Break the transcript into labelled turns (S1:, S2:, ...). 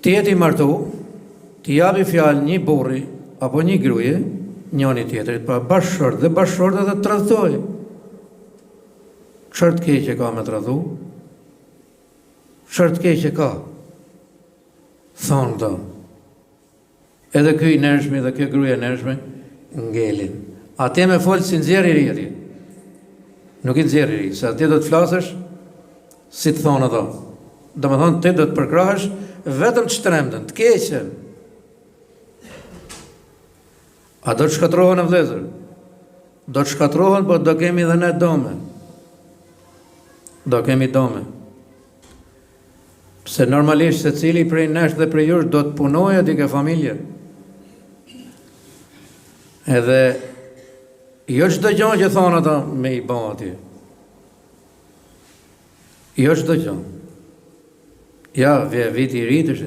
S1: Ti jeti martu, ti japi fjalë një burri apo një gruaje, njëri tjetrit, pra bashkëshort dhe bashkëshorta dhe të tradhtoj. Çfarë të keqe ka me tradhu? Çfarë të keqe ka? Thonë do. Edhe ky i nërshmi dhe kjo gruaja e nërshme ngelin. Ate me folë si nxjerr i ri. Nuk i nxjerr i ri, se atje do të flasësh si të thonë ato. Do me thonë, ti do të përkrahesh vetëm të shtremtën, të keqen. A do të shkatrohen e vlezër? Do të shkatrohen, po do kemi dhe ne dome. Do kemi dome. Pse normalisht se cili prej nesh dhe prej jush do të punojë dike familje. Edhe jo çdo gjë që thonë ata me i bën atje. Jo çdo gjë. Ja, viti i ri tash.